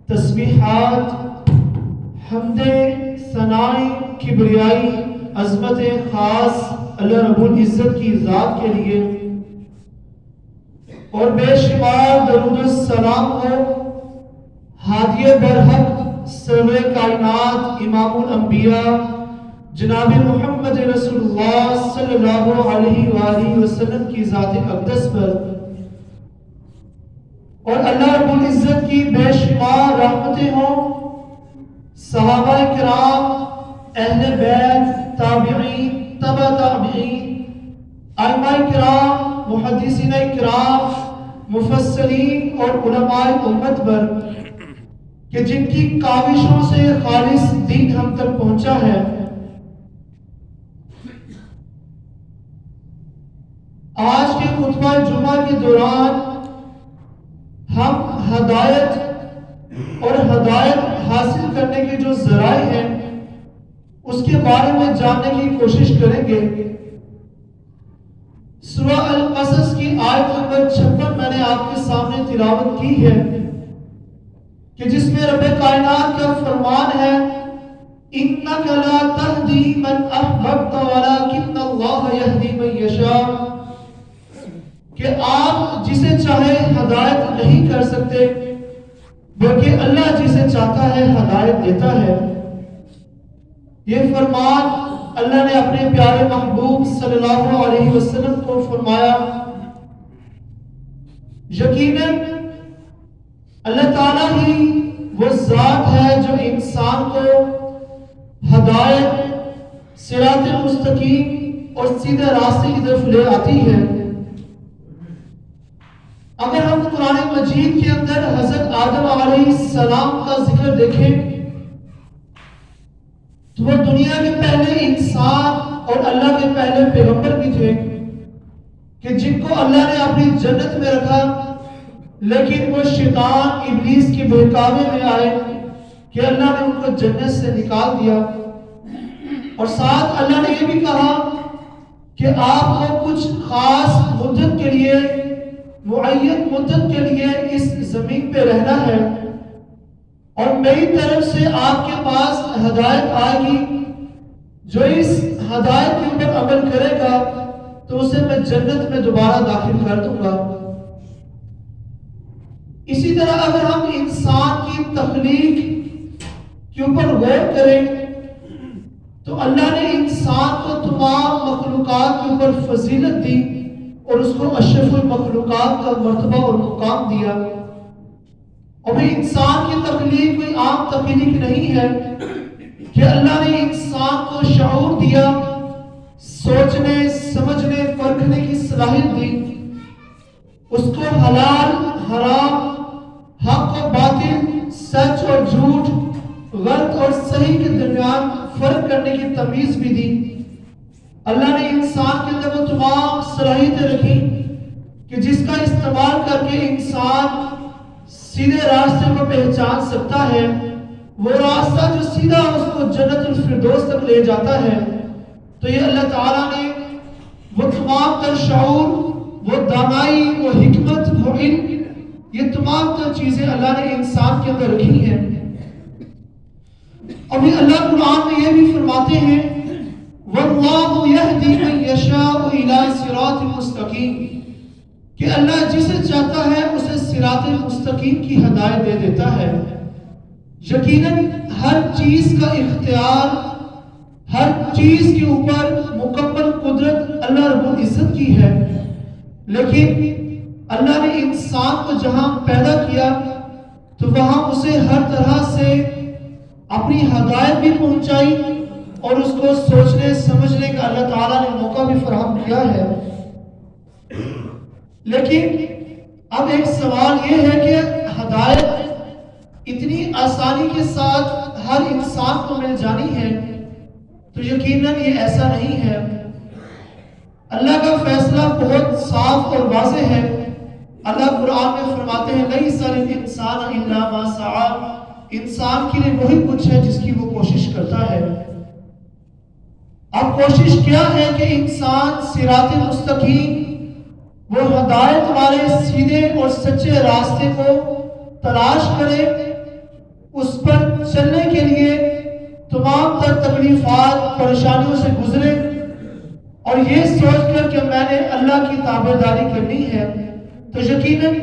تسبیحات، حمد، ثنائی، کبریائی، عظمت خاص اللہ رب العزت کی ذات کے لیے، اور بے شمار درود السلام ہو ہادی برحق سرور کائنات امام الانبیاء جناب محمد رسول اللہ صلی اللہ علیہ وآلہ وسلم کی ذات اقدس پر، اور اللہ رب العزت کی بے شمار رحمتیں ہوں صحابہ کرام، اہل بیت، تابعین، تبع تابعین، ائمہ کرام، محدثین کرام، مفسرین اور علماء امت پر کہ جن کی کاوشوں سے خالص دین ہم تک پہنچا ہے۔ آج کے خطبہ جمعہ کے دوران ہم ہدایت اور ہدایت حاصل کرنے کے جو ذرائع ہیں اس کے بارے میں جاننے کی کوشش کریں گے۔ سورہ القصص کی آیت نمبر 56 میں نے آپ کے سامنے تلاوت کی ہے کہ جس میں رب کائنات کا فرمان ہے اِنَّكَ لَا تَهْدِي مَنْ أَحْبَبْتَ وَلَكِنَّ اللَّهَ يَهْدِي مَنْ يَشَاءُ، کہ آپ جسے چاہے ہدایت نہیں کر سکتے بلکہ اللہ جسے چاہتا ہے ہدایت دیتا ہے۔ یہ فرمان اللہ نے اپنے پیارے محبوب صلی اللہ علیہ وسلم کو فرمایا۔ یقیناً اللہ تعالیٰ ہی وہ ذات ہے جو انسان کو ہدایت، صراط مستقیم اور سیدھے راستے کی طرف لے آتی ہے۔ اگر ہم قرآن مجید کے اندر حضرت آدم علیہ السلام کا ذکر دیکھیں تو وہ دنیا کے پہلے انسان اور اللہ کے پہلے پیغمبر بھی تھے کہ جن کو اللہ نے اپنی جنت میں رکھا، لیکن وہ شیطان ابلیس کے بہکاوے میں آئے کہ اللہ نے ان کو جنت سے نکال دیا، اور ساتھ اللہ نے یہ بھی کہا کہ آپ کو کچھ خاص مدت کے لیے، معین مدت کے لیے اس زمین پہ رہنا ہے، اور میری طرف سے آپ کے پاس ہدایت آئے گی، جو اس ہدایت کے اوپر عمل کرے گا تو اسے میں جنت میں دوبارہ داخل کر دوں گا۔ اسی طرح اگر ہم انسان کی تخلیق کے اوپر غور کریں تو اللہ نے انسان کو تمام مخلوقات کے اوپر فضیلت دی اور اس کو اشرف المخلوقات کا مرتبہ اور مقام دیا۔ اور انسان کی تخلیق کوئی عام تخلیق نہیں ہے کہ اللہ نے انسان کو شعور دیا، سوچنے، سمجھنے، پرکھنے کی صلاحیت دی، اس کو حلال، حرام، حق و باطل، سچ اور جھوٹ، غلط اور صحیح کے درمیان فرق کرنے کی تمیز بھی دی۔ اللہ نے انسان کے اندر وہ تمام صلاحیتیں رکھی کہ جس کا استعمال کر کے انسان سیدھے راستے کو پہچان سکتا ہے، وہ راستہ جو سیدھا اس کو جنت الفردوس تک لے جاتا ہے۔ تو یہ اللہ تعالیٰ نے وہ تمام تر شعور، وہ دانائی، وہ حکمت، وہ علم، یہ تمام تر چیزیں اللہ نے انسان کے اندر رکھی ہیں۔ ابھی اللہ قرآن میں یہ بھی فرماتے ہیں وَاللَّهُ يَهْدِي مَن يَشَاءُ إِلَىٰ صِرَاطٍ مُسْتَقِيمٍ، کہ اللہ جسے چاہتا ہے اسے صراط مستقیم کی ہدایت دے دیتا ہے۔ یقیناً ہر چیز کا اختیار، ہر چیز کے اوپر مکمل قدرت اللہ رب العزت کی ہے، لیکن اللہ نے انسان کو جہاں پیدا کیا تو وہاں اسے ہر طرح سے اپنی ہدایت بھی پہنچائی اور اس کو سوچنے سمجھنے کا اللہ تعالیٰ نے موقع بھی فراہم کیا ہے۔ لیکن اب ایک سوال یہ ہے کہ ہدایت اتنی آسانی کے ساتھ ہر انسان کو مل جانی ہے تو یقیناً یہ ایسا نہیں ہے۔ اللہ کا فیصلہ بہت صاف اور واضح ہے۔ اللہ قرآن میں فرماتے ہیں لَيْسَ لِلْإِنسَانَ إِلَّا مَا سَعَىٰ، انسان کے لیے وہی کچھ ہے جس کی وہ کوشش کرتا ہے۔ اب کوشش کیا ہے کہ انسان صراط مستقیم، وہ ہدایت والے سیدھے اور سچے راستے کو تلاش کرے پر تکلیفات پریشانیوں سے گزرے اور یہ سوچ کر کہ میں نے اللہ کی تابعداری کرنی ہے، تو یقیناً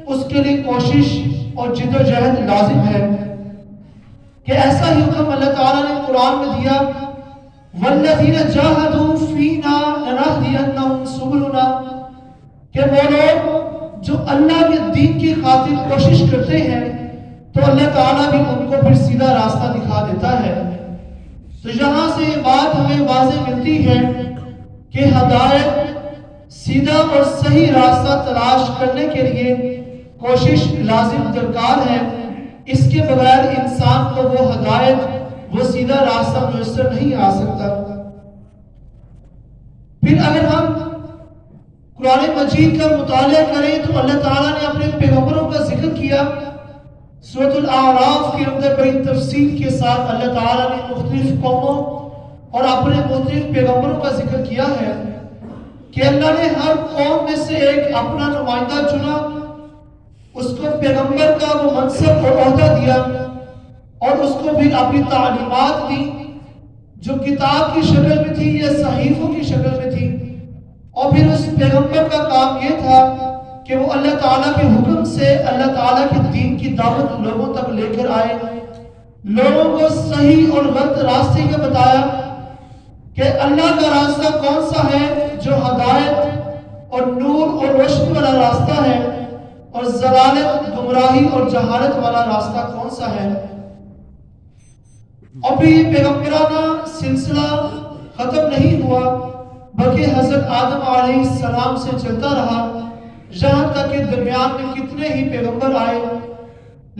اس کے لیے کوشش اور جد و جہد لازم ہے کہ ایسا ہی حکم اللہ تعالیٰ نے قرآن میں دیا، وَالَّذِينَ جَاهَدُوا فِينَا لَنَهْدِيَنَّهُمْ سُبُلُنَا، کہ وہ لوگ جو اللہ کے دین کی خاطر کوشش کرتے ہیں تو اللہ تعالیٰ بھی ان کو پھر سیدھا راستہ دکھا دیتا ہے۔ تو یہاں سے یہ بات ہمیں واضح ملتی ہے کہ ہدایت، سیدھا اور صحیح راستہ تلاش کرنے کے لیے کوشش لازم درکار ہے۔ اس کے بغیر انسان کو وہ ہدایت، وہ سیدھا راستہ میسر نہیں آ سکتا۔ پھر اگر ہم قرآن مجید کا مطالعہ کریں تو اللہ تعالیٰ نے اپنے پیغمبروں کا ذکر کیا۔ سورۃ الاعراف کے اندر بڑی تفصیل کے ساتھ اللہ تعالیٰ نے مختلف قوموں اور اپنے مختلف پیغمبروں کا ذکر کیا ہے کہ اللہ نے ہر قوم میں سے ایک اپنا نمائندہ چنا، اس کو پیغمبر کا وہ منصب اور عہدہ دیا اور اس کو بھی اپنی تعلیمات دی جو کتاب کی شکل میں تھی یا صحیفوں کی شکل میں تھی، اور پھر اس پیغمبر کا کام یہ تھا کہ وہ اللہ تعالیٰ کے حکم سے اللہ تعالیٰ کے دین کی دعوت لوگوں تک لے کر آئے، لوگوں کو صحیح اور غلط راستے کا بتایا کہ اللہ کا راستہ کون سا ہے جو ہدایت اور نور اور روشنی والا راستہ ہے، اور ضلالت، گمراہی اور جہالت والا راستہ کون سا ہے۔ اور پھر یہ پیغمبرانہ سلسلہ ختم نہیں ہوا بلکہ حضرت آدم علیہ السلام سے چلتا رہا، یہاں تک کہ درمیان میں کتنے ہی پیغمبر آئے،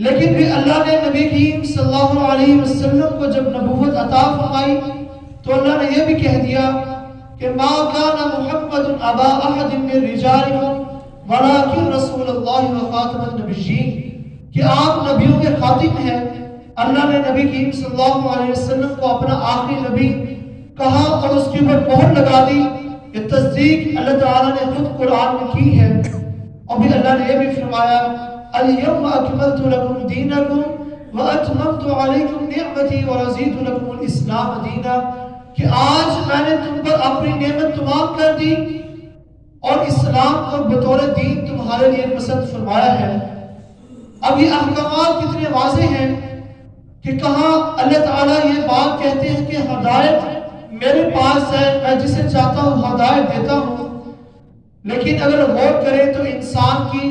لیکن بھی اللہ نے نبی کریم صلی اللہ علیہ وسلم کو جب نبوت عطا فرمائی تو اللہ نے یہ بھی کہہ دیا کہ ما کان محمد ابا احد من رجالکم ولکن رسول اللہ وخاتم النبیین، کہ آپ نبیوں کے خاتم ہیں۔ اللہ نے نبی کریم صلی اللہ علیہ وسلم کو اپنا آخری نبی کہا اور اس کے اوپر مہر لگا دی۔ یہ تصدیق اللہ تعالیٰ نے خود قرآن میں کی ہے، اور بھی اللہ نے یہ بھی فرمایا الیوم اکملت لکم دینکم واتممت علیکم نعمتی ورضیت لکم الاسلام دینا، کہ آج میں نے تم پر اپنی نعمت تمام کر دی اور اسلام کو بطور دین تمہارے لیے پسند فرمایا ہے۔ اب یہ احکامات کتنے واضح ہیں کہ کہاں اللہ تعالیٰ یہ بات کہتے ہیں کہ ہدایت میرے پاس ہے، میں جسے چاہتا ہوں ہدایت دیتا ہوں، لیکن اگر غور کریں تو انسان کی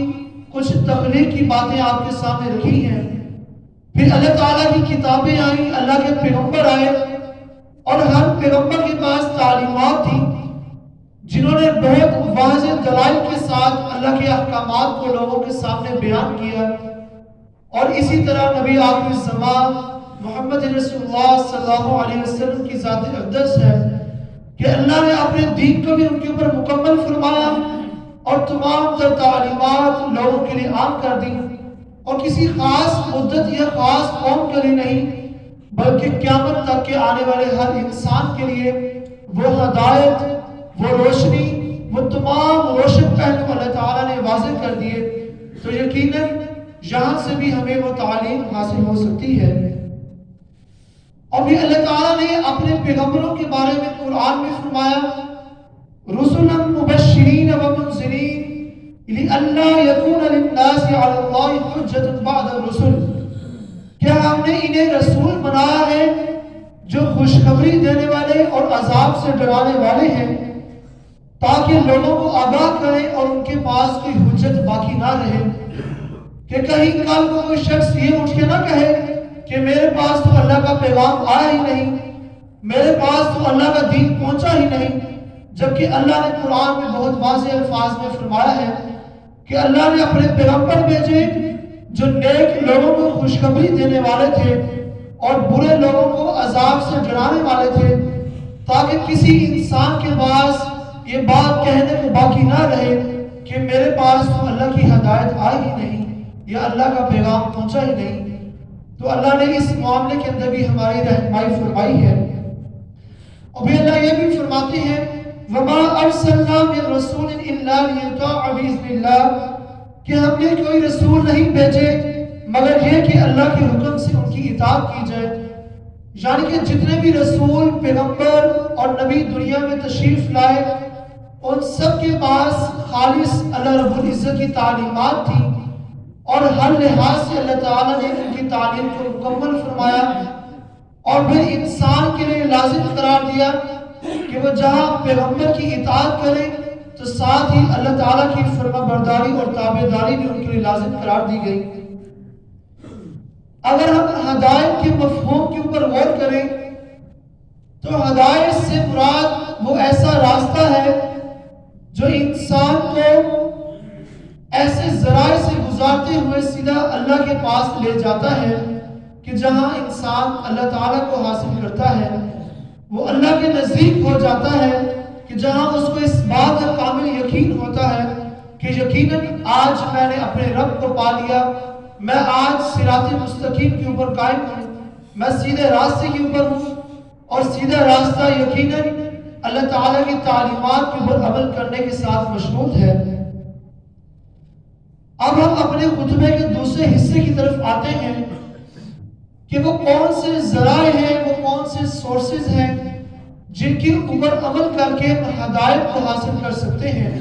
کچھ تخلیق کی باتیں آپ کے سامنے رکھی ہیں، پھر اللہ تعالیٰ کی کتابیں آئیں، اللہ کے پیغمبر آئے اور ہر پیغمبر کے پاس تعلیمات تھی جنہوں نے بہت واضح دلائل کے ساتھ اللہ کے احکامات کو لوگوں کے سامنے بیان کیا۔ اور اسی طرح نبی آخر الزمان محمد رسول اللہ صلی اللہ علیہ وسلم کی ذات اقدس ہے کہ اللہ نے اپنے دین کو بھی ان کے اوپر مکمل فرمایا اور تمام تر تعلیمات لوگوں کے لیے عام کر دی، اور کسی خاص مدت یا خاص قوم کے لیے نہیں بلکہ قیامت تک کے آنے والے ہر انسان کے لیے وہ ہدایت، وہ روشنی، وہ تمام روشن پہلو اللہ تعالیٰ نے واضح کر دیے۔ تو یقیناً یہاں سے بھی ہمیں وہ تعلیم حاصل ہو سکتی ہے۔ اور بھی اللہ تعالیٰ نے اپنے پیغمبروں کے بارے میں قرآن میں فرمایا رسلا مبشرین ومنذرین لئلا یکون للناس علی اللہ حجۃ بعد الرسل، کیا ہم نے انہیں رسول بنایا ہے جو خوشخبری دینے والے اور عذاب سے ڈرانے والے ہیں تاکہ لوگوں کو آگاہ کریں اور ان کے پاس کوئی حجت باقی نہ رہے، کہ کہیں کل کو کوئی شخص یہ اٹھ کے نہ کہے کہ میرے پاس تو اللہ کا پیغام آیا ہی نہیں، میرے پاس تو اللہ کا دین پہنچا ہی نہیں، جبکہ اللہ نے قرآن میں بہت واضح الفاظ میں فرمایا ہے کہ اللہ نے اپنے پیغمبر بھیجے جو نیک لوگوں کو خوشخبری دینے والے تھے اور برے لوگوں کو عذاب سے ڈرانے والے تھے، تاکہ کسی انسان کے پاس یہ بات کہنے کو باقی نہ رہے کہ میرے پاس تو اللہ کی ہدایت آئی ہی نہیں یا اللہ کا پیغام پہنچا ہی نہیں۔ تو اللہ نے اس معاملے کے اندر بھی ہماری رہنمائی فرمائی ہے۔ اور بھی اللہ یہ بھی فرماتے ہیں وَمَا أَرْسَلْنَا مِن رَسُولٍ إِلَّا لِيُطَاعَ بِإِذْنِ اللَّهِ، کہ ہم نے کوئی رسول نہیں بھیجے مگر یہ کہ اللہ کے حکم سے ان کی اطاعت کی جائے۔ یعنی کہ جتنے بھی رسول، پیغمبر اور نبی دنیا میں تشریف لائے، ان سب کے پاس خالص اللہ رب العزت کی تعلیمات تھی، اور ہر لحاظ سے اللہ تعالیٰ نے ان کی تعلیم کو مکمل فرمایا، اور پھر انسان کے لیے لازم قرار دیا کہ وہ جہاں پیغمبر کی اطاعت کرے تو ساتھ ہی اللہ تعالیٰ کی فرما برداری اور تابعداری بھی ان کے لیے لازم قرار دی گئی۔ اگر ہم ہدایت کے مفہوم کے اوپر غور کریں تو ہدایت سے مراد وہ ایسا راستہ ہے جو انسان کو ایسے ذرائع سے گزارتے ہوئے سیدھا اللہ کے پاس لے جاتا ہے کہ جہاں انسان اللہ تعالیٰ کو حاصل کرتا ہے وہ اللہ کے نزدیک ہو جاتا ہے، کہ جہاں اس کو اس بات کا کامل یقین ہوتا ہے کہ یقیناً آج میں نے اپنے رب کو پا لیا، میں آج صراط مستقیم کے اوپر قائم ہوں، میں سیدھے راستے کے اوپر ہوں، اور سیدھا راستہ یقیناً اللہ تعالیٰ کی تعلیمات کے اوپر عمل کرنے کے ساتھ مشروط ہے۔ اب ہم اپنے خطبے کے دوسرے حصے کی طرف آتے ہیں کہ وہ کون سے ذرائع ہیں، وہ کون سے سورسز ہیں جن کے اوپر عمل کر کے ہدایت کو حاصل کر سکتے ہیں۔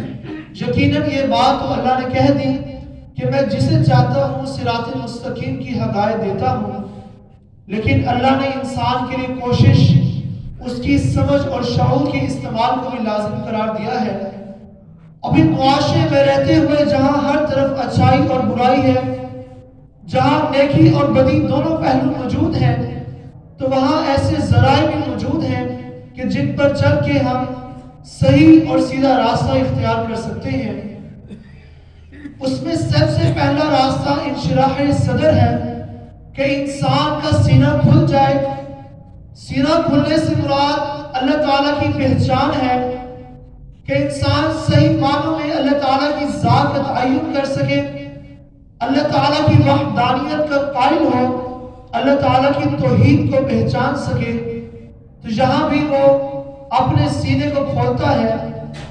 یقیناً یہ بات تو اللہ نے کہہ دی کہ میں جسے چاہتا ہوں صراط مستقیم کی ہدایت دیتا ہوں، لیکن اللہ نے انسان کے لیے کوشش، اس کی سمجھ اور شعور کے استعمال کو بھی لازم قرار دیا ہے۔ ابھی معاشرے میں رہتے ہوئے جہاں ہر طرف اچھائی اور برائی ہے، جہاں نیکی اور بدی دونوں پہلو موجود ہیں، تو وہاں ایسے ذرائع بھی موجود ہیں کہ جن پر چل کے ہم صحیح اور سیدھا راستہ اختیار کر سکتے ہیں۔ اس میں سب سے پہلا راستہ انشراح صدر ہے کہ انسان کا سینہ کھل جائے۔ سینہ کھلنے سے مراد اللہ تعالیٰ کی پہچان ہے کہ انسان صحیح معنوں میں اللہ تعالیٰ کی ذات کا تعین کر سکے، اللہ تعالیٰ کی وحدانیت کا قائل ہو، اللہ تعالیٰ کی توحید کو پہچان سکے۔ تو یہاں بھی وہ اپنے سینے کو کھولتا ہے،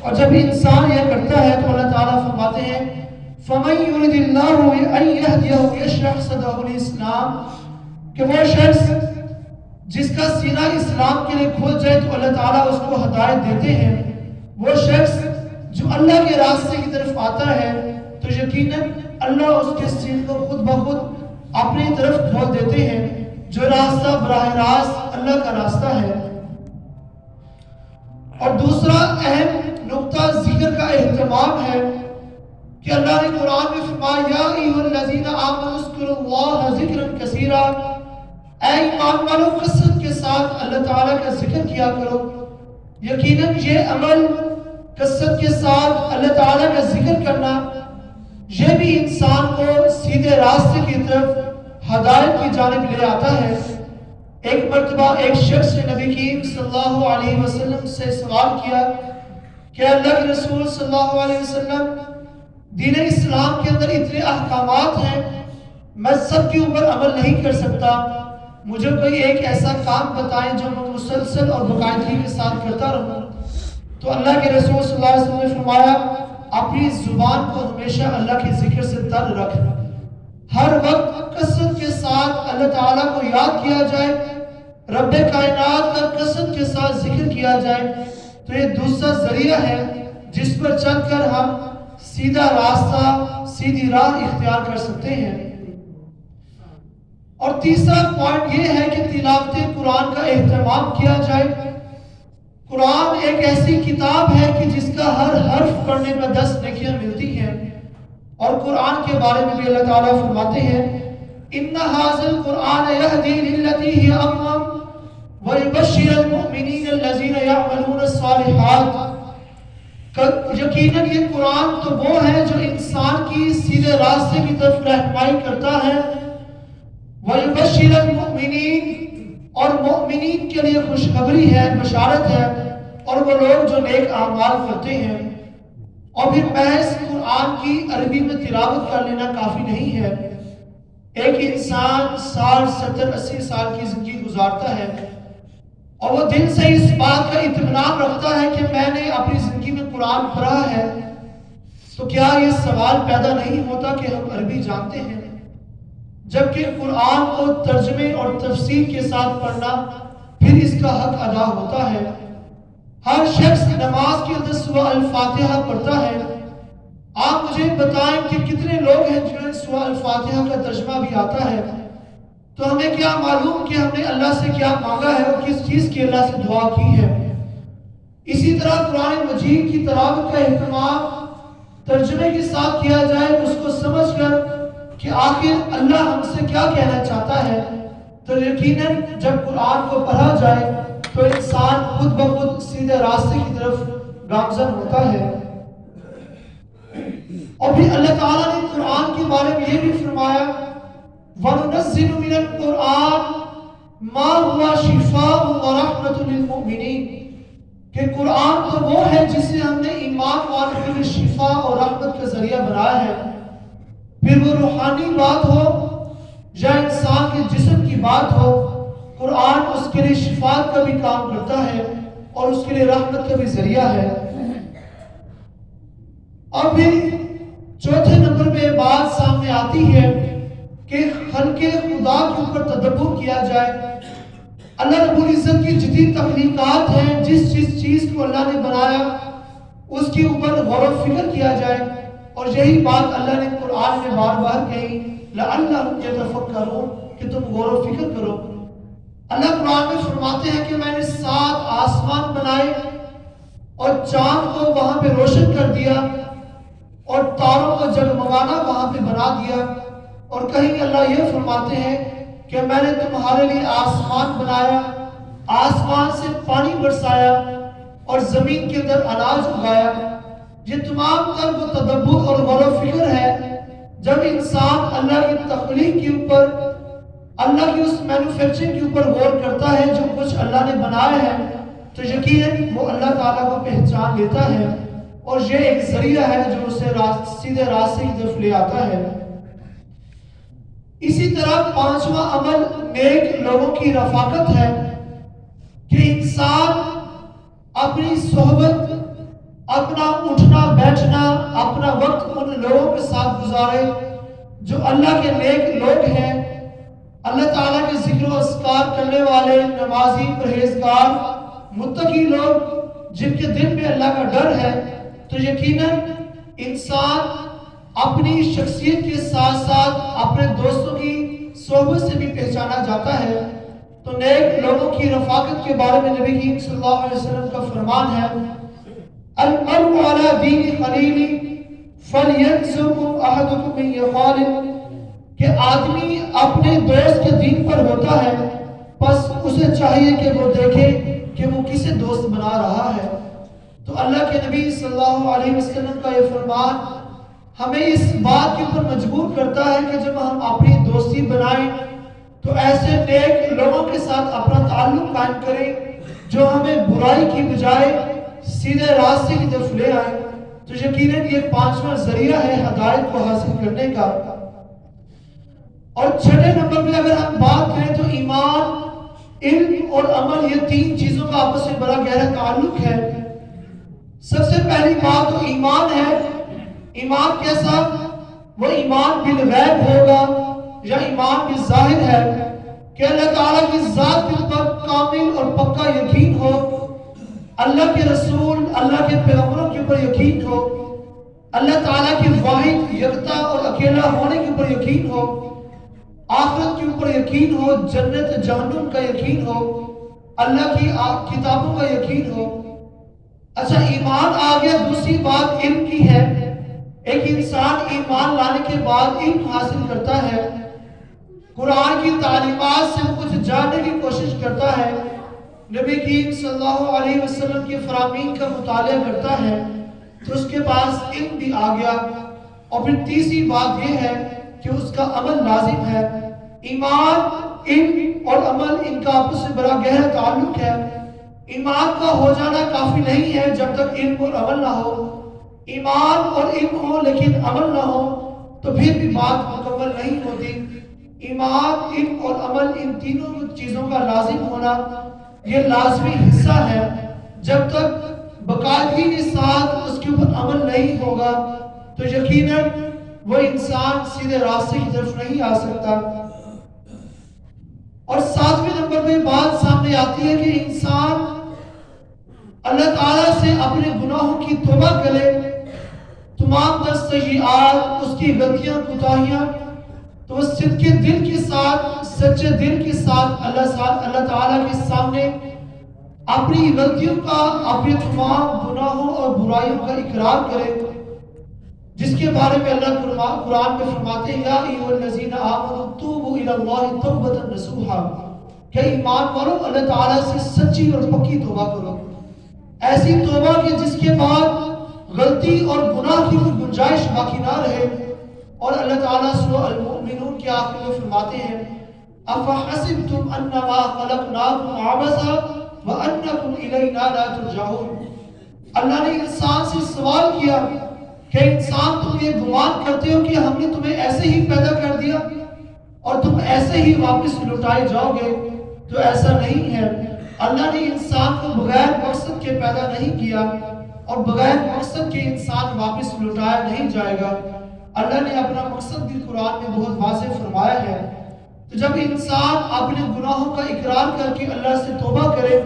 اور جب انسان یہ کرتا ہے تو اللہ تعالیٰ فرماتے ہیں فَمَن يُرِدِ اللَّهُ أَن يَهْدِيَهُ يَشْرَحْ صَدْرَهُ لِلْإِسْلَامِ، کہ وہ شخص جس کا سینہ اسلام کے لیے کھل جائے تو اللہ تعالیٰ اس کو ہدایت دیتے ہیں۔ وہ شخص جو اللہ کے راستے کی طرف آتا ہے تو یقیناً اللہ اس کے سینے کو خود بخود اپنی طرف کھول دیتے ہیں، جو راستہ براہ راست اللہ کا راستہ ہے۔ اور دوسرا اہم نقطہ ذکر کا اہتمام ہے کہ اللہ نے قرآن میں فرمایا یا ایھا الذین آمنوا اذکروا اللہ ذکرا کثیرا، اے ایمان والو کثرت کے ساتھ اللہ تعالیٰ کا ذکر کیا کرو۔ یقیناً یہ عمل کثرت کے ساتھ اللہ تعالیٰ کا ذکر کرنا، یہ بھی انسان کو سیدھے راستے کی طرف ہدایت کی جانب لے آتا ہے۔ ایک مرتبہ ایک شخص نے نبی کریم صلی اللہ علیہ وسلم سے سوال کیا کہ اللہ کے رسول صلی اللہ علیہ وسلم، دین اسلام کے اندر اتنے احکامات ہیں، میں سب کے اوپر عمل نہیں کر سکتا، مجھے کوئی ایک ایسا کام بتائیں جو میں مسلسل اور باقاعدگی کے ساتھ کرتا رہوں۔ تو اللہ کے رسول صلی اللہ علیہ وسلم نے فرمایا اپنی زبان کو ہمیشہ اللہ کے ذکر سے تر رکھ، ہر وقت کثرت کے ساتھ اللہ تعالیٰ کو یاد کیا جائے، رب کائنات کا کثرت کے ساتھ ذکر کیا جائے، تو یہ دوسرا ذریعہ ہے جس پر چل کر ہم سیدھا راستہ، سیدھی راہ اختیار کر سکتے ہیں۔ اور تیسرا پوائنٹ یہ ہے کہ تلاوت قرآن کا اہتمام کیا جائے۔ قرآن ایک ایسی کتاب ہے کہ جس کا ہر حرف پڑھنے میں 10 نیکیاں ملتی ہیں، اور قرآن کے بارے میں بھی اللہ تعالیٰ فرماتے ہیں ان ھذا القرآن یہدی للتی ہی اقوم ویبشر المؤمنین الذین یعملون الصالحات، یقیناً یہ قرآن تو وہ ہے جو انسان کی سیدھے راستے کی طرف رہنمائی کرتا ہے، ویبشر المؤمنین، اور مؤمنین کے لیے خوشخبری ہے، بشارت ہے، اور وہ لوگ جو نیک اعمال کرتے ہیں۔ اور پھر محض قرآن کی عربی میں تلاوت کر لینا کافی نہیں ہے۔ ایک انسان 60 70 80 سال کی زندگی گزارتا ہے اور وہ دل سے اس بات کا اطمینان رکھتا ہے کہ میں نے اپنی زندگی میں قرآن پڑھا ہے، تو کیا یہ سوال پیدا نہیں ہوتا کہ ہم عربی جانتے ہیں؟ جبکہ قرآن کو ترجمے اور تفسیر کے ساتھ پڑھنا پھر اس کا حق ادا ہوتا ہے۔ ہر شخص نماز کے اندر سورہ الفاتحہ پڑھتا ہے۔ آپ مجھے بتائیں کہ کتنے لوگ ہیں جنہیں سورہ الفاتحہ کا ترجمہ بھی آتا ہے؟ تو ہمیں کیا معلوم کہ ہم نے اللہ سے کیا مانگا ہے اور کس چیز کی اللہ سے دعا کی ہے۔ اسی طرح قرآن مجید کی تلاوت کا اہتمام ترجمے کے ساتھ کیا جائے، اس کو سمجھ کر کہ آخر اللہ ہم سے کیا کہنا چاہتا ہے، تو یقیناً جب قرآن کو پڑھا جائے تو انسان خود بخود سیدھے راستے کی طرف گامزن ہوتا ہے۔ اور پھر اللہ تعالیٰ نے قرآن کے بارے میں یہ بھی فرمایا وَنُنَزِّلُ مِنَ الْقُرْآنِ مَا هُوَ شِفَاءٌ وَرَحْمَةٌ لِلْمُؤْمِنِينَ کہ قرآن تو وہ ہے جسے ہم نے ایمان والوں کے لیے شفا اور رحمت کا ذریعہ بنایا ہے، پھر وہ روحانی بات ہو یا انسان کے جسم کی بات ہو، قرآن اس کے لیے شفاعت کا بھی کام کرتا ہے اور اس کے لیے رحمت کا بھی ذریعہ ہے۔ اور پھر چوتھے نمبر پہ بات سامنے آتی ہے کہ خلق خدا کے اوپر تدبر کیا جائے۔ اللہ رب العزت کی جتنی تخلیقات ہیں، جس چیز کو اللہ نے بنایا اس کے اوپر غور و فکر کیا جائے، اور یہی بات اللہ نے قرآن میں بار بار کہی لعلہم یتفکرون کہ تم غور و فکر کرو۔ اللہ قرآن میں فرماتے ہیں کہ میں نے 7 آسمان بنائے اور چاند کو وہاں پہ روشن کر دیا اور تاروں کو جگمگانا وہاں پہ بنا دیا، اور کہیں اللہ یہ فرماتے ہیں کہ میں نے تمہارے لیے آسمان بنایا، آسمان سے پانی برسایا اور زمین کے اندر اناج اگایا۔ یہ تمام تر وہ تدبر اور غور و فکر ہے جب انسان اللہ کی تخلیق کے اوپر، اللہ کی اس مینوفیکچرنگ کے اوپر غور کرتا ہے جو کچھ اللہ نے بنایا ہے، تو یقیناً وہ اللہ تعالیٰ کو پہچان لیتا ہے، اور یہ ایک ذریعہ ہے جو اسے سیدھے راستے کی طرف لے آتا ہے۔ اسی طرح 5واں عمل نیک لوگوں کی رفاقت ہے کہ انسان اپنی صحبت، اپنا اٹھنا بیٹھنا، اپنا وقت ان لوگوں کے ساتھ گزارے جو اللہ کے نیک لوگ ہیں، اللہ تعالیٰ کے ذکر و اذکار کرنے والے، نمازی، پرہیزگار، متقی لوگ جن کے دل میں اللہ کا ڈر ہے۔ تو یقیناً انسان اپنی شخصیت کے ساتھ ساتھ اپنے دوستوں کی صحبت سے بھی پہچانا جاتا ہے۔ تو نیک لوگوں کی رفاقت کے بارے میں نبی کریم صلی اللہ علیہ وسلم کا فرمان ہے المرء علی دین خلیلہ فلینظر احدکم من یخالل کہ آدمی اپنے دوست کے دین پر ہوتا ہے، پس اسے چاہیے کہ وہ دیکھے کہ وہ کسے دوست بنا رہا ہے۔ تو اللہ کے نبی صلی اللہ علیہ وسلم کا یہ فرمان ہمیں اس بات کے اوپر مجبور کرتا ہے کہ جب ہم اپنی دوستی بنائیں تو ایسے نیک لوگوں کے ساتھ اپنا تعلق قائم کریں جو ہمیں برائی کی بجائے سیدھے راستے کی طرف لے آئیں۔ تو یقیناً یہ 5واں ذریعہ ہے ہدایت کو حاصل کرنے کا۔ اور 6 نمبر پہ اگر ہم بات کریں تو ایمان، علم اور عمل، یہ 3 چیزوں کا آپس میں بڑا گہرا تعلق ہے۔ سب سے پہلی بات تو ایمان ہے۔ ایمان کیسا؟ وہ ایمان بالغیب ہوگا یا ایمان بالظاہر ہے کہ اللہ تعالیٰ کی ذات کے اوپر کامل اور پکا یقین ہو، اللہ کے رسول، اللہ کے پیغمبروں کے اوپر یقین ہو، اللہ تعالیٰ کی واحد یکتا اور اکیلا ہونے کے اوپر یقین ہو، آخرت کے اوپر یقین ہو، جنت جہنم کا یقین ہو، اللہ کی کتابوں کا یقین ہو۔ اچھا ایمان آ گیا، دوسری بات علم کی ہے۔ ایک انسان ایمان لانے کے بعد علم حاصل کرتا ہے، قرآن کی تعلیمات سے کچھ جاننے کی کوشش کرتا ہے، نبی کریم صلی اللہ علیہ وسلم کے فرامین کا مطالعہ کرتا ہے، تو اس کے پاس علم بھی آ گیا۔ اور پھر تیسری بات یہ ہے کہ اس کا عمل لازم ہے۔ ایمان، علم اور عمل، ان کا آپس سے بڑا گہرا تعلق ہے۔ ایمان کا ہو جانا کافی نہیں ہے جب تک علم اور عمل نہ ہو۔ ایمان اور علم ہو لیکن عمل نہ ہو تو پھر بھی بات مکمل نہیں ہوتی۔ ایمان، علم اور عمل، ان تینوں چیزوں کا لازم ہونا یہ لازمی حصہ ہے۔ جب تک باقاعدگی کے ساتھ اس کے اوپر عمل نہیں ہوگا تو یقیناً وہ انسان سیدھے راستے کی طرف نہیں آ سکتا۔ اور 7ویں نمبر پہ بات سامنے آتی ہے کہ انسان اللہ تعالیٰ سے اپنے گناہوں کی توبہ کرے، تمام در سیئات، اس کی غلطیاں کوتاہیاں، تو وہ صدقے دل کے ساتھ، سچے دل کے ساتھ اللہ تعالیٰ کے سامنے اپنی غلطیوں کا، اپنے تمام گناہوں اور برائیوں کا اقرار کرے، جس کے بارے میں اللہ قرآن میں فرماتے ہیں یا ایھا الذین آمنوا توبوا الی اللہ توبۃ نصوحا، کہ ایمان والو اللہ تعالیٰ سے سچی اور پکی توبہ کرو، ایسی توبہ کہ جس کے بعد غلطی اور گناہ کی کوئی گنجائش باقی نہ رہے۔ اور اللہ تعالیٰ سورہ المؤمنون کے آخر میں فرماتے ہیں افحسبتم انما خلقناکم عبثا وانکم الینا لا ترجعون۔ اللہ نے انسان سے سوال کیا کہ انسان تم یہ گمان کرتے ہو کہ ہم نے تمہیں ایسے ہی پیدا کر دیا اور تم ایسے ہی واپس لوٹائے جاؤ گے؟ تو ایسا نہیں ہے۔ اللہ نے انسان کو بغیر مقصد کے پیدا نہیں کیا اور بغیر مقصد کے انسان واپس لوٹایا نہیں جائے گا۔ اللہ نے اپنا مقصد بھی قرآن میں بہت واضح فرمایا ہے۔ تو جب انسان اپنے گناہوں کا اقرار کر کے اللہ سے توبہ کرے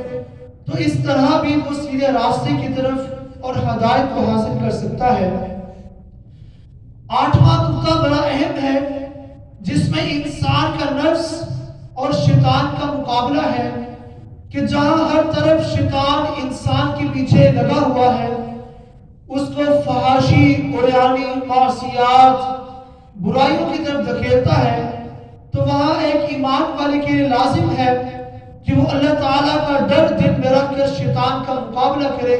تو اس طرح بھی وہ سیدھے راستے کی طرف اور ہدایت کو حاصل کر سکتا ہے۔ 8واں نقطہ بڑا اہم ہے، جس میں انسان کا نفس اور شیطان کا مقابلہ ہے، کہ جہاں ہر طرف شیطان انسان کے پیچھے لگا ہوا ہے، اس کو فحاشی، عریانی، معصیات، برائیوں کی طرف دھکیلتا ہے، تو وہاں ایک ایمان والے کے لیے لازم ہے کہ وہ اللہ تعالیٰ کا ڈر دل میں رکھ کر شیطان کا مقابلہ کرے،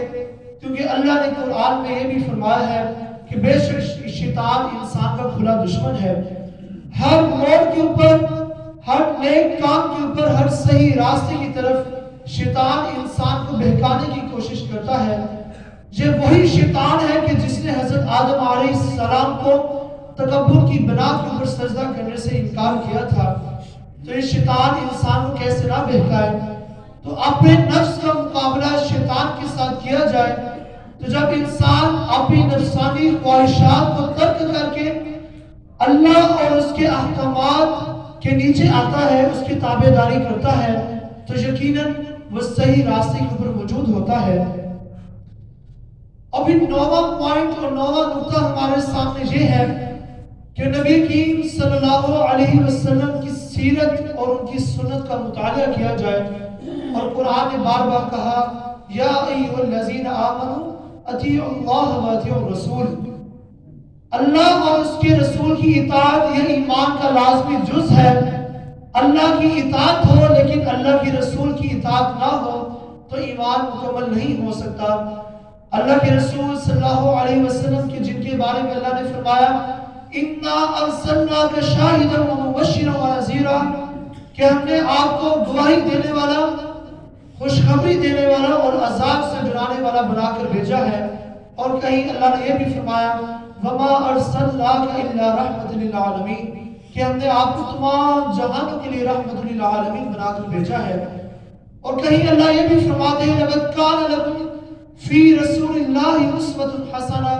کیونکہ اللہ نے قرآن میں یہ بھی فرمایا ہے کہ بے شک شیطان انسان کا کھلا دشمن ہے۔ ہر موڑ کے اوپر، ہر نیک کام کے اوپر، ہر صحیح راستے کی طرف شیطان انسان کو بہکانے کی کوشش کرتا ہے۔ یہ وہی شیطان ہے کہ جس نے حضرت آدم علیہ السلام کو تکبر کی بنا کے اوپر سجدہ کرنے سے انکار کیا تھا۔ تو یہ شیطان انسان کو کیسے نہ بہکائے؟ تو اپنے نفس کا مقابلہ شیطان کے ساتھ کیا جائے، تو جب انسان اپنی نفسانی خواہشات کو ترک کر کے اللہ اور اس کے احکامات کے نیچے آتا ہے، اس کی تابع داری کرتا ہے، تو یقیناً وہ صحیح راستے کے اوپر موجود ہوتا ہے۔ ابھی 9واں پوائنٹ اور 9واں نقطہ ہمارے سامنے یہ ہے کہ نبی کریم صلی اللہ علیہ وسلم کی سیرت اور ان کی سنت کا مطالعہ کیا جائے۔ اور قرآن نے بار بار کہا یا ایھا الذین آمنوا اطیعوا اللہ و اطیعوا الرسول، اللہ اور اس کے رسول کی اطاعت یہ ایمان کا لازمی جز ہے۔ اللہ کی اطاعت ہو لیکن اللہ کی رسول کی اطاعت نہ ہو تو ایمان مکمل نہیں ہو سکتا۔ اللہ کے رسول صلی اللہ علیہ وسلم کے جن کے بارے میں اللہ نے فرمایا اِنَّا أَرْسَلْنَاكَ شَاهِدًا وَمُبَشِّرًا وَنَذِيرًا، کہ ہم نے آپ کو گواہی دینے والا، خوشخبری دینے والا اور عذاب سے ڈرانے والا بنا کر بھیجا ہے۔ اور کہیں اللہ نے یہ بھی فرمایا وَمَا أَرْسَلْنَاكَ إِلَّا رَحْمَةً لِلْعَالَمِينَ، کہ ہم نے آپ کو تمام جہانوں کے لیے رحمت للعالمین بنا کر بھیجا ہے۔ اور کہیں اللہ یہ بھی فرماتے ہیں لَقَدْ كَانَ لَكُمْ فی رسول اللہ اسوۃ حسنہ،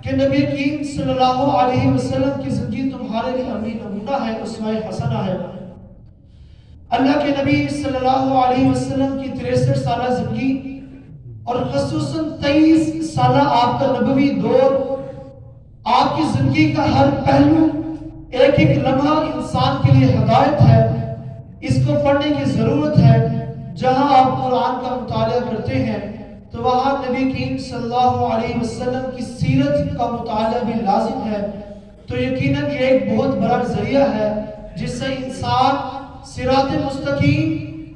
کہ نبی کریم صلی اللہ علیہ وسلم کی زندگی تمہارے لیے عملی نمونہ ہے، اسوہ حسنہ ہے۔ اللہ کے نبی صلی اللہ علیہ وسلم کی 63 سالہ زندگی اور خصوصاً 23 سالہ آپ کا نبوی دور، آپ کی زندگی کا ہر پہلو، ایک ایک لمحہ انسان کے لیے ہدایت ہے۔ اس کو پڑھنے کی ضرورت ہے۔ جہاں آپ قرآن کا مطالعہ کرتے ہیں تو وہاں نبی کریم صلی اللہ علیہ وسلم کی سیرت کا مطالعہ بھی لازم ہے۔ تو یقیناً یہ ایک بہت بڑا ذریعہ ہے جس سے انسان صراط مستقیم،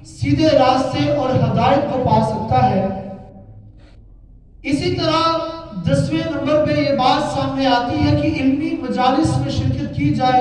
سیدھے راستے اور ہدایت کو پا سکتا ہے۔ اسی طرح 10ویں نمبر پہ یہ بات سامنے آتی ہے کہ علمی مجالس میں شرکت کی جائے۔